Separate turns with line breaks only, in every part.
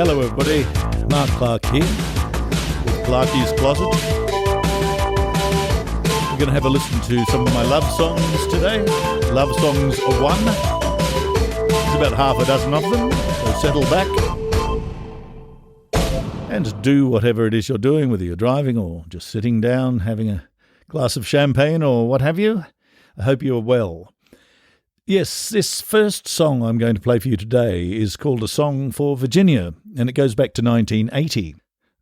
Hello everybody, Mark Clark here with Clarky's Closet. We're going to have a listen to some of my love songs today. Love songs are one. There's about half a dozen of them, so settle back and do whatever it is you're doing, whether you're driving or just sitting down, having a glass of champagne or what have you. I hope you're well. Yes, this first song I'm going to play for you today is called A Song for Virginia, and it goes back to 1980.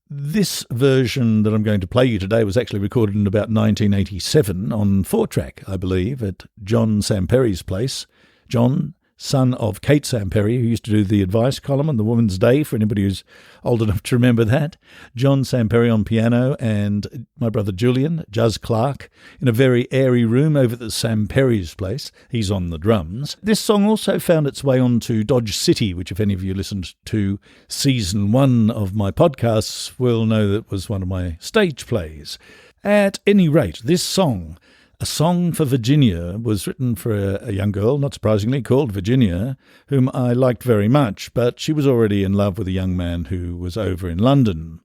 This version that I'm going to play you today was actually recorded in about 1987 on 4-track, I believe, at John Samperi's place. John, son of Kate Samperi, who used to do the advice column on the Woman's Day, for anybody who's old enough to remember that. John Samperi on piano and my brother Julian, Juz Clark, in a very airy room over at the Samperi's place. He's on the drums. This song also found its way onto Dodge City, which if any of you listened to season 1 of my podcasts will know that was one of my stage plays. At any rate, this song, A Song for Virginia, was written for a young girl, not surprisingly, called Virginia, whom I liked very much, but she was already in love with a young man who was over in London.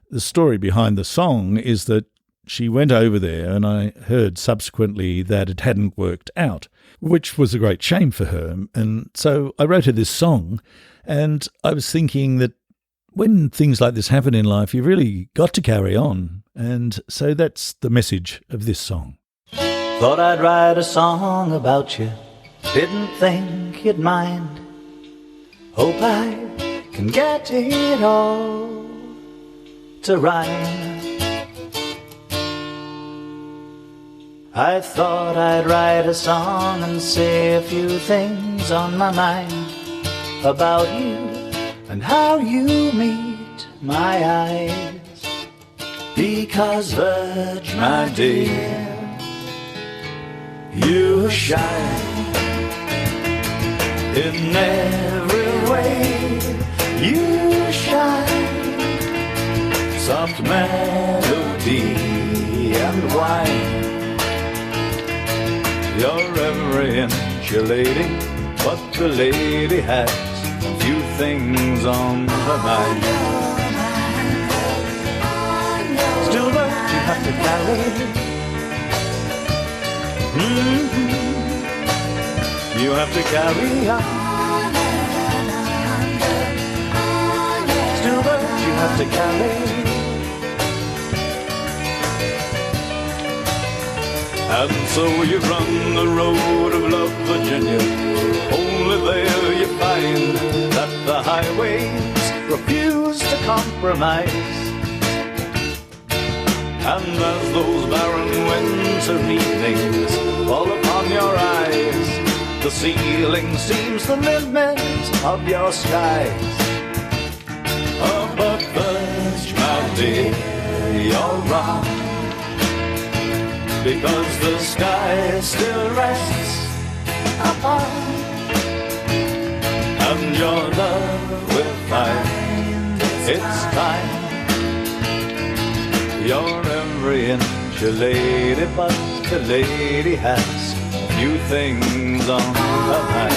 The story behind the song is that she went over there, and I heard subsequently that it hadn't worked out, which was a great shame for her. And so I wrote her this song, and I was thinking that when things like this happen in life, you really got to carry on. And so that's the message of this song.
Thought I'd write a song about you, didn't think you'd mind. Hope I can get it all to rhyme. I thought I'd write a song and say a few things on my mind about you and how you meet my eyes. Because Virg, my dear, you shine in every way. You shine, soft melody and wine. You're every inch a lady, but the lady has a few things on her mind. Still, but you have to carry. You have to carry on. Still, but you have to carry. And so you run the road of love, Virginia. Only there you find that the highways refuse to compromise. And as those barren winter evenings fall upon your eyes, the ceiling seems the limit of your skies. Oh, but Virg, my dear, you're wrong, because the sky still rests upon, and your love will find its time. You're every inch a lady, but the lady has a few things on her mind.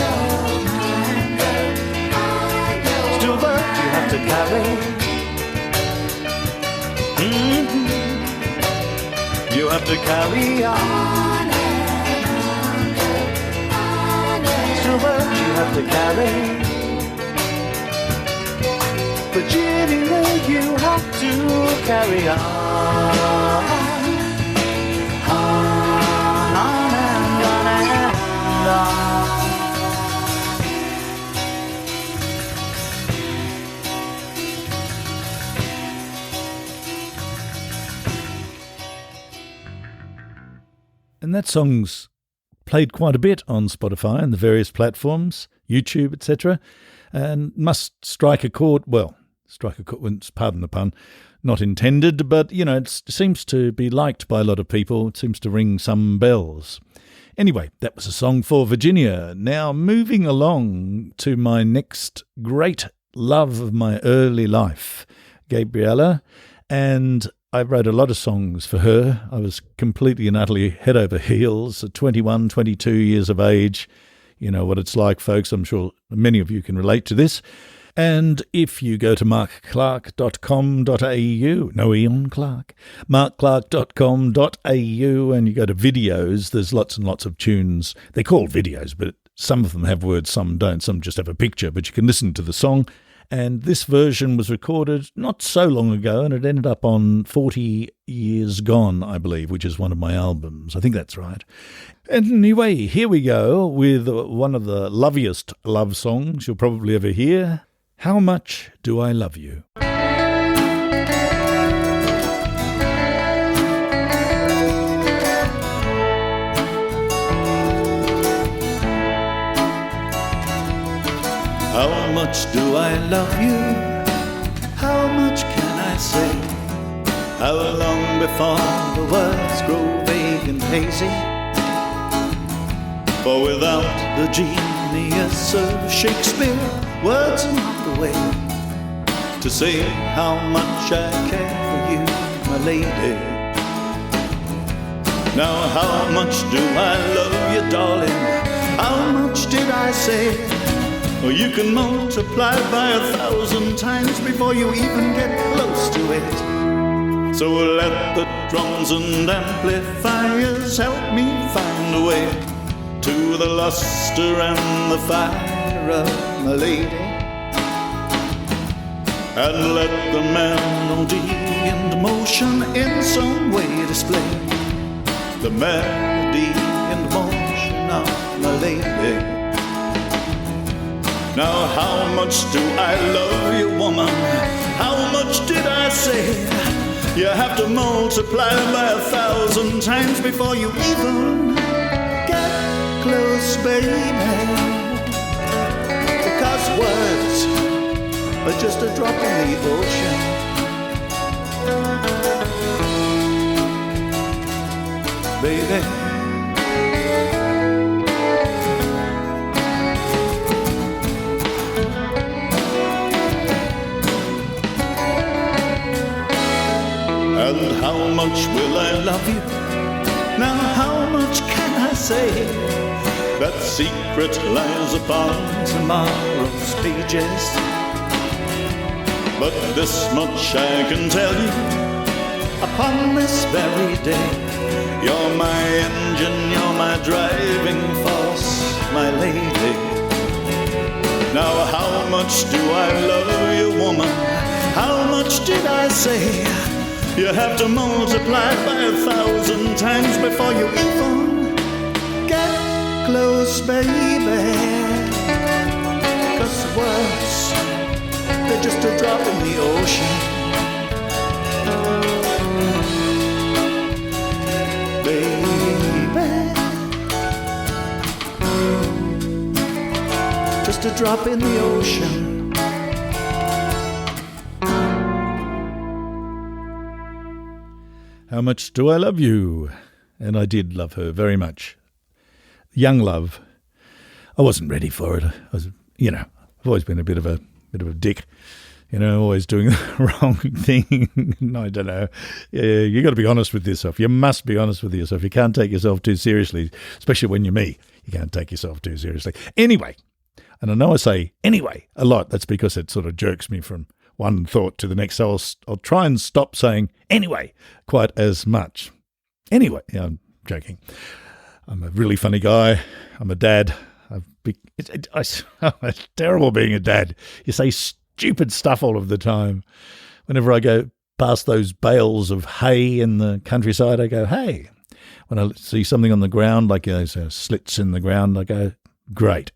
Still, but you have to carry. You have to carry on. Still, but you have to carry. Virginia, you have to carry on.
And that song's played quite a bit on Spotify and the various platforms, YouTube, etc., and must strike a chord, pardon the pun, not intended, but, you know, it seems to be liked by a lot of people. It seems to ring some bells. Anyway, that was A Song for Virginia. Now, moving along to my next great love of my early life, Gabriella, and I wrote a lot of songs for her. I was completely and utterly head over heels at 21, 22 years of age. You know what it's like, folks. I'm sure many of you can relate to this. And if you go to markclark.com.au, no Ian Clark, markclark.com.au, and you go to videos, there's lots and lots of tunes. They're called videos, but some of them have words, some don't. Some just have a picture, but you can listen to the song. And this version was recorded not so long ago, and it ended up on 40 Years Gone, I believe, which is one of my albums. I think that's right. Anyway, here we go with one of the loveliest love songs you'll probably ever hear. How Much Do I Love You?
How much do I love you? How much can I say? How long before the words grow vague and hazy? For without the genius of Shakespeare, words are not the way to say how much I care for you, my lady. Now how much do I love you, darling? How much did I say? Well, you can multiply by 1,000 times before you even get close to it. So let the drums and amplifiers help me find a way to the luster and the fire of my lady. And let the melody and motion in some way display the melody and motion of my lady. Now how much do I love you, woman? How much did I say? You have to multiply by 1,000 times before you even get close, baby. Because words are just a drop in the ocean. Baby, and how much will I love you? Now how much can I say? That secret lies upon tomorrow's pages. But this much I can tell you, upon this very day, you're my engine, you're my driving force, my lady. Now how much do I love you, woman? How much did I say? You have to multiply by 1,000 times before you even get close, baby. 'Cause words, they're just a drop in the ocean. Baby, just a drop in the ocean.
How much do I love you? And I did love her very much. Young love. I wasn't ready for it. I was, I've always been a bit of a dick. Always doing the wrong thing. I don't know. You got to be honest with yourself. You must be honest with yourself. You can't take yourself too seriously, especially when you're me. You can't take yourself too seriously. Anyway, and I know I say anyway a lot. That's because it sort of jerks me from one thought to the next. So I'll try and stop saying anyway quite as much. Anyway, I'm joking. I'm a really funny guy. I'm a dad. It's terrible being a dad. You say stupid stuff all of the time. Whenever I go past those bales of hay in the countryside, I go, hey. When I see something on the ground, like those slits in the ground, I go, great.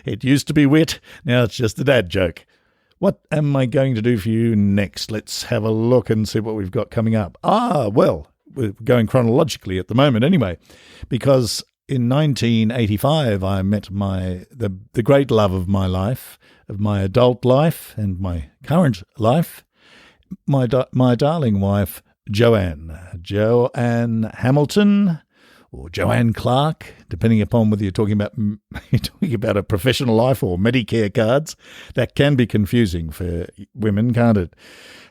It used to be wit, now it's just a dad joke. What am I going to do for you next? Let's have a look and see what we've got coming up. Well, we're going chronologically at the moment anyway, because in 1985 I met the great love of my life, of my adult life and my current life, my darling wife, Joanne Hamilton, or Joanne Clark, depending upon whether you're talking about a professional life or Medicare cards. That can be confusing for women, can't it?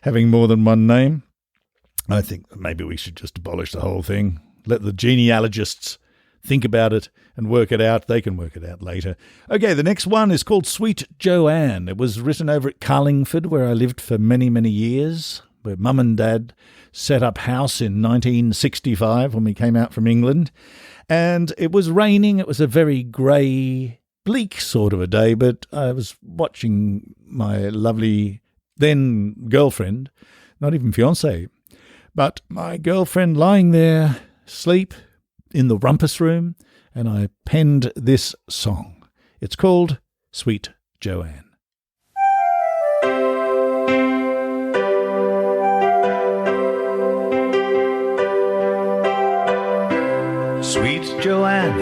Having more than one name. I think maybe we should just abolish the whole thing. Let the genealogists think about it and work it out. They can work it out later. Okay, the next one is called Sweet Joanne. It was written over at Carlingford, where I lived for many, many years, where Mum and Dad set up house in 1965 when we came out from England. And it was raining. It was a very grey, bleak sort of a day, but I was watching my lovely then girlfriend, not even fiancée, but my girlfriend lying there, asleep in the rumpus room, and I penned this song. It's called Sweet Joanne.
Sweet Joanne,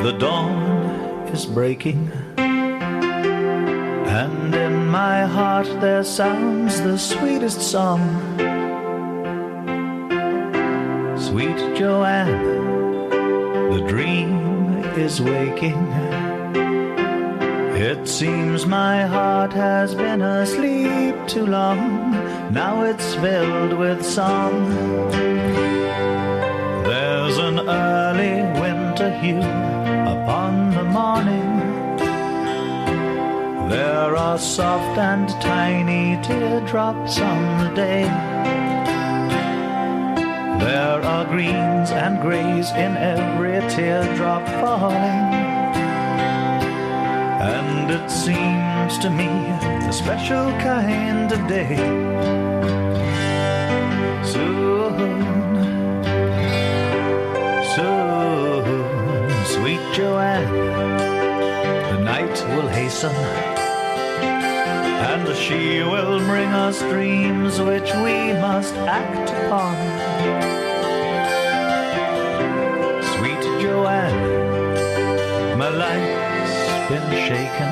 the dawn is breaking, and in my heart there sounds the sweetest song. Sweet Joanne, the dream is waking. It seems my heart has been asleep too long. Now it's filled with song. There's an early winter hue upon the morning. There are soft and tiny teardrops on the day. There are greens and greys in every teardrop falling. And it seems to me a special kind of day. Soon, sweet Joanne, the night will hasten, and she will bring us dreams which we must act upon. Sweet Joanne, my life's been shaken.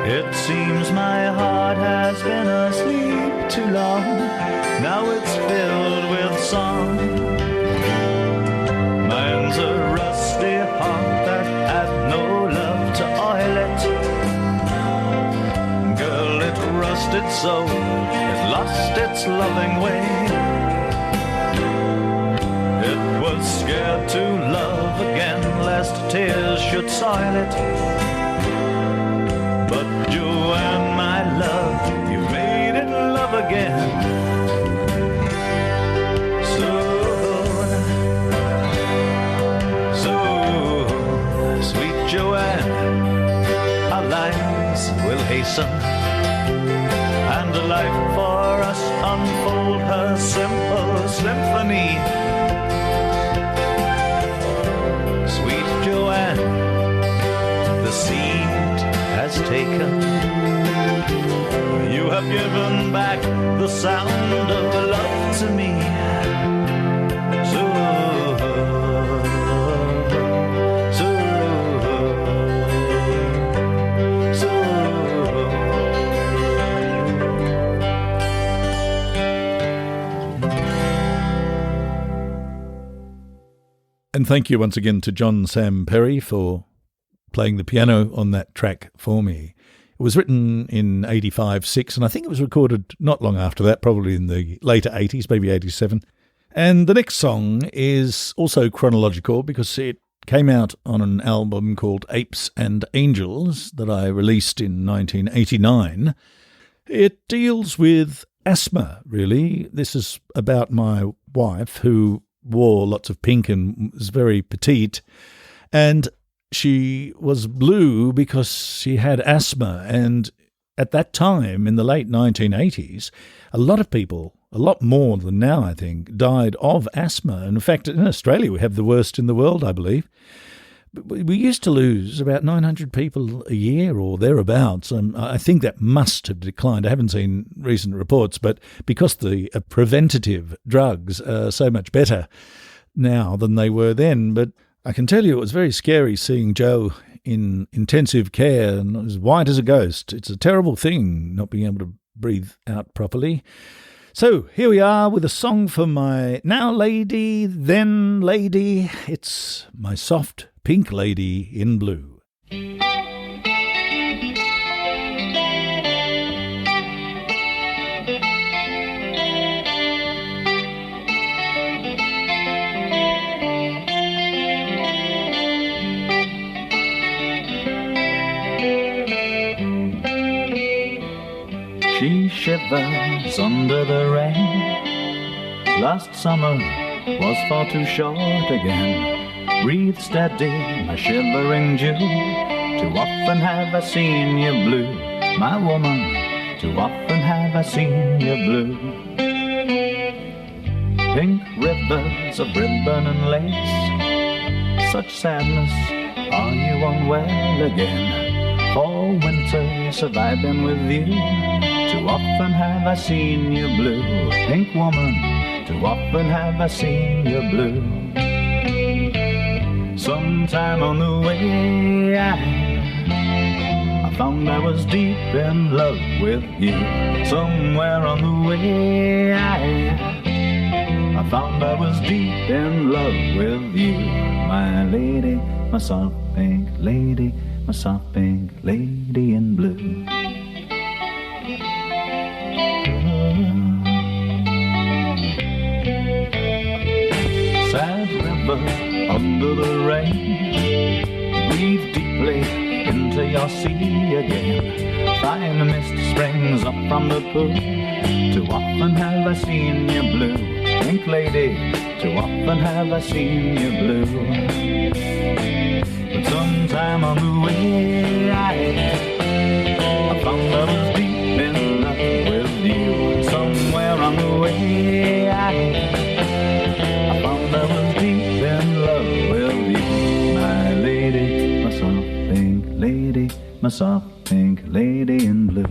It seems my heart has been asleep too long. Now it's filled with song. Mine's a rusty heart that had no love to oil it. Girl, it rusted so it lost its loving way. It was scared to love again lest tears should soil it. But Joanne, my love, you made it love again. Joanne, our lives will hasten, and a life for us unfold her simple symphony. Sweet Joanne, the seed has taken. You have given back the sound of love to me.
And thank you once again to John Sam Perry for playing the piano on that track for me. It was written in 85-6, and I think it was recorded not long after that, probably in the later 80s, maybe 87. And the next song is also chronological because it came out on an album called Apes and Angels that I released in 1989. It deals with asthma, really. This is about my wife who wore lots of pink and was very petite, and she was blue because she had asthma. And at that time, in the late 1980s, a lot of people, a lot more than now, I think, died of asthma. And in fact, in Australia, we have the worst in the world, I believe. We used to lose about 900 people a year or thereabouts. I think that must have declined. I haven't seen recent reports, but because the preventative drugs are so much better now than they were then. But I can tell you it was very scary seeing Joe in intensive care and as white as a ghost. It's a terrible thing not being able to breathe out properly. So here we are with a song for my now lady, then lady. It's my soft pink lady in blue.
rivers under the rain. Last summer was far too short again. Breathe steady, my shivering Jew. Too often have I seen you blue, my woman. Too often have I seen you blue. Pink ribbons of ribbon and lace. Such sadness, are you unwell again? 4 winters have I been with you. Too often have I seen you blue. Pink woman, too often have I seen you blue. Sometime on the way I found I was deep in love with you. Somewhere on the way I found I was deep in love with you. My lady, my soft pink lady, my soft pink lady in blue. Sad river under the rain, breathe deeply into your sea again. Fine mist springs up from the pool. Too often have I seen you blue, pink lady. Too often have I seen you blue. But sometime on the way I found I was deep in love with you. Somewhere on the way I found I was deep in love with you. My lady, my soft pink lady, my soft pink lady in blue.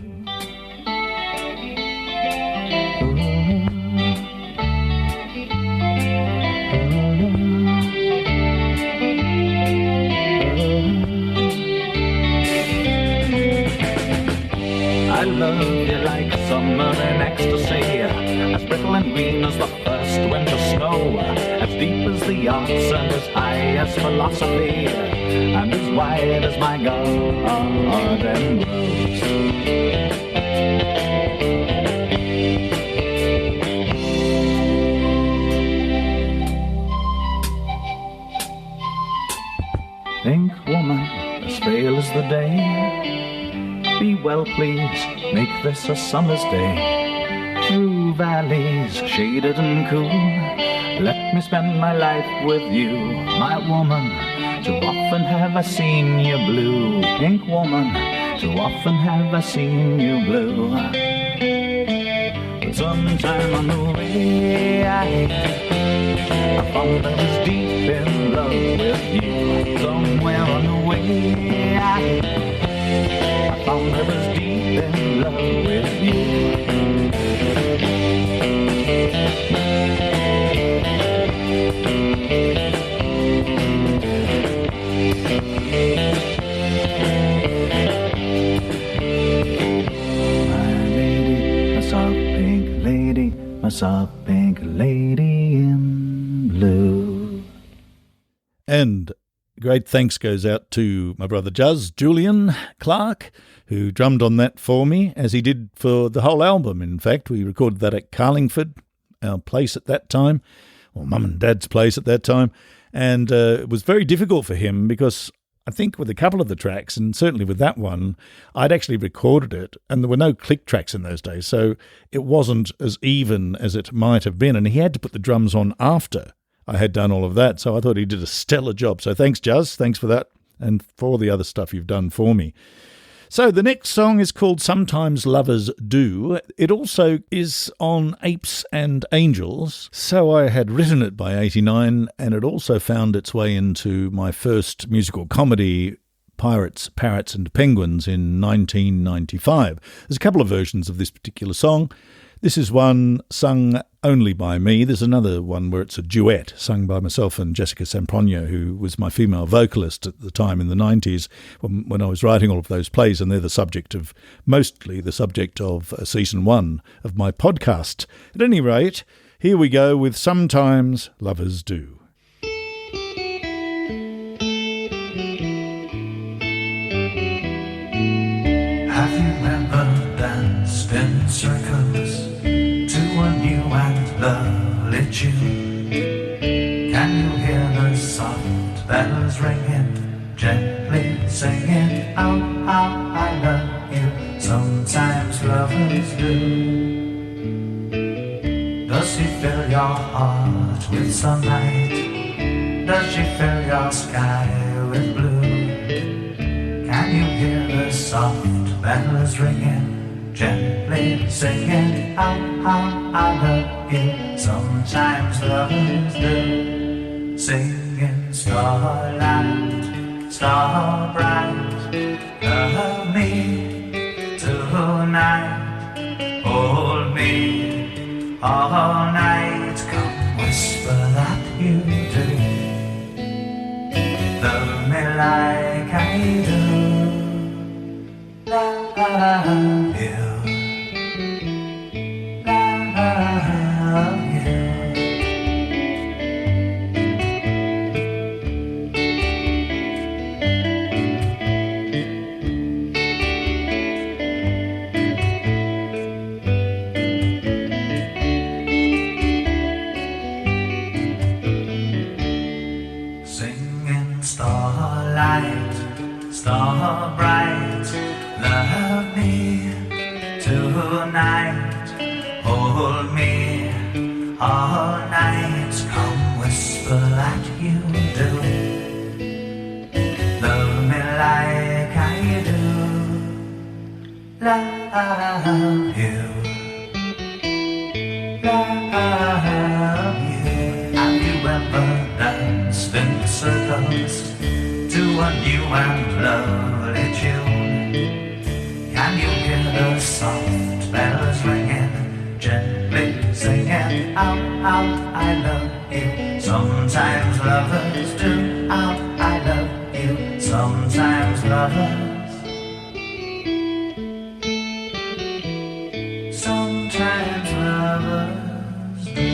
I love you like summer in ecstasy, as brittle and green as the first winter snow, as deep as the yachts and as high as philosophy, and as wide as my garden grows. Pink woman, as pale as the day, be well please, make this a summer's day. Through valleys shaded and cool, let me spend my life with you, my woman. Too often have I seen you blue, pink woman. Too often have I seen you blue. But sometime on the way I found I was deep in love with you. Somewhere on the way I found I was deep in love with you. My lady, my soft pink lady, my soft pink lady in blue.
And great thanks goes out to my brother Julian Clark, who drummed on that for me, as he did for the whole album. In fact, we recorded that at Carlingford, our place at that time, or Mum and Dad's place at that time, and it was very difficult for him because I think with a couple of the tracks, and certainly with that one, I'd actually recorded it, and there were no click tracks in those days, so it wasn't as even as it might have been, and he had to put the drums on after I had done all of that, so I thought he did a stellar job. So thanks, Juz, thanks for that, and for all the other stuff you've done for me. So the next song is called Sometimes Lovers Do. It also is on Apes and Angels, so I had written it by 89, and it also found its way into my first musical comedy, Pirates, Parrots and Penguins, in 1995. There's a couple of versions of this particular song. This is one sung only by me. There's another one where it's a duet sung by myself and Jessica Sampogno, who was my female vocalist at the time in the 90s when I was writing all of those plays, and they're mostly the subject of season 1 of my podcast. At any rate, here we go with Sometimes Lovers Do.
Have you ever danced in circles to a new and lovely tune? Can you hear the soft bells ringing, gently singing out how I love you? Sometimes love lovers do. Does she fill your heart with sunlight? Does she fill your sky with blue? Can you hear the soft bells ringing, gently singing, how I love you? Sometimes lovers do. Singing starlight, star bright, love me tonight, hold me all night. Come whisper that you do, love me like I do. Love you, love you. Singing starlight, star bright, love me tonight, hold me all night. Come whisper that you do, love me like I do. Love you, love you. Have you ever danced in circles to a new and lovely tune? Can you hear the soft bells ringing, gently singing, how I love you? Sometimes lovers do, how I love you. Sometimes lovers, sometimes lovers do.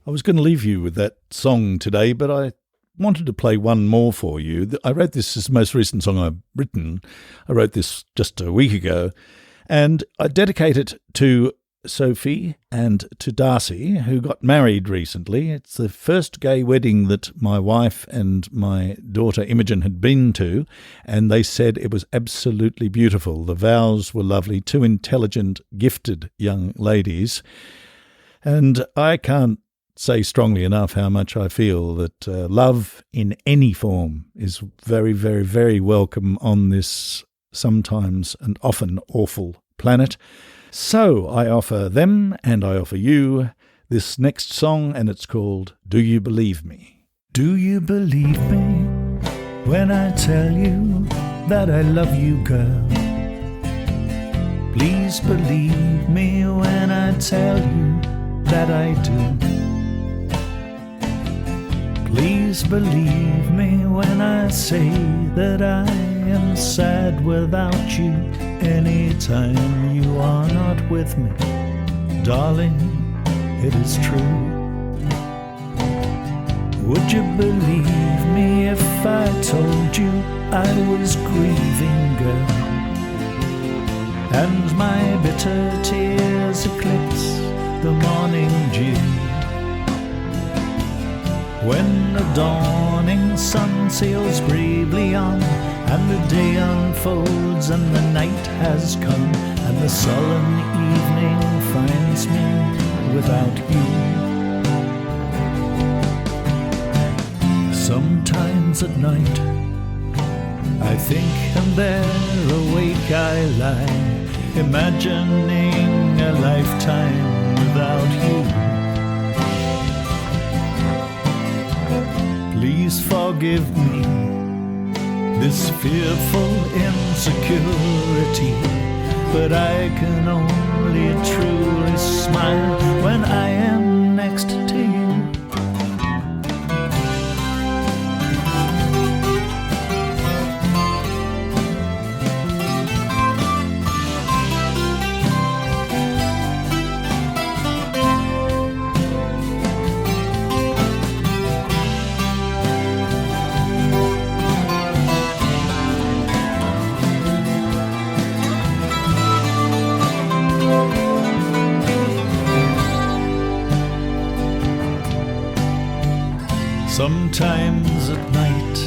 I was going to leave you with that song today, but I wanted to play one more for you. I wrote this as the most recent song I've written. I wrote this just a week ago, and I dedicate it to Sophie and to Darcy, who got married recently. It's the first gay wedding that my wife and my daughter Imogen had been to, and they said it was absolutely beautiful. The vows were lovely, two intelligent, gifted young ladies, and I can't say strongly enough how much I feel that love in any form is very, very, very welcome on this sometimes and often awful planet. So I offer them and I offer you this next song, and it's called Do You Believe Me?
Do you believe me when I tell you that I love you, girl? Please believe me when I tell you that I do. Please believe me when I say that I am sad without you anytime you are not with me. Darling, it is true. Would you believe me if I told you I was grieving, girl, and my bitter tears eclipse the morning dew? When the dawning sun sails bravely on, and the day unfolds and the night has come, and the sullen evening finds me without you. Sometimes at night I think, and there awake I lie, imagining a lifetime without you. Please forgive me this fearful insecurity, but I can only truly smile when I am next to you. Sometimes at night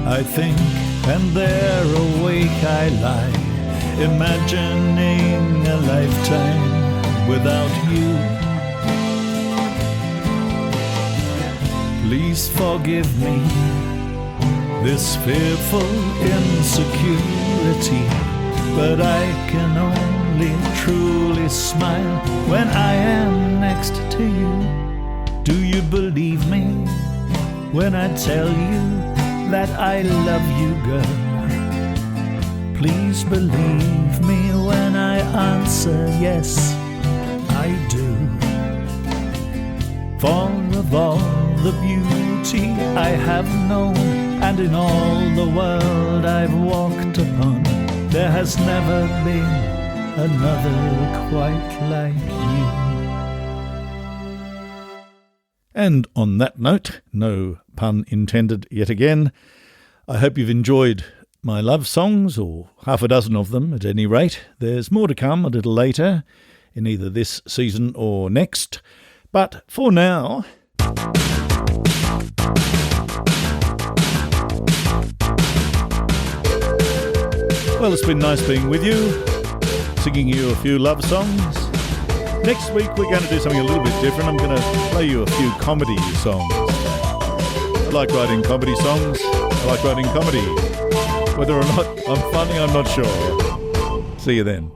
I think, and there awake I lie,
imagining a lifetime without you. Please forgive me this fearful insecurity, but I can only truly smile when I am next to you. Do you believe me when I tell you that I love you, girl? Please believe me when I answer yes, I do. For of all the beauty I have known, and in all the world I've walked upon, there has never been another quite like you. And on that note, no pun intended yet again, I hope you've enjoyed my love songs, or half a dozen of them at any rate. There's more to come a little later, in either this season or next. But for now, well, it's been nice being with you, singing you a few love songs. Next week we're going to do something a little bit different. I'm going to play you a few comedy songs. I like writing comedy songs. I like writing comedy. Whether or not I'm funny, I'm not sure. See you then.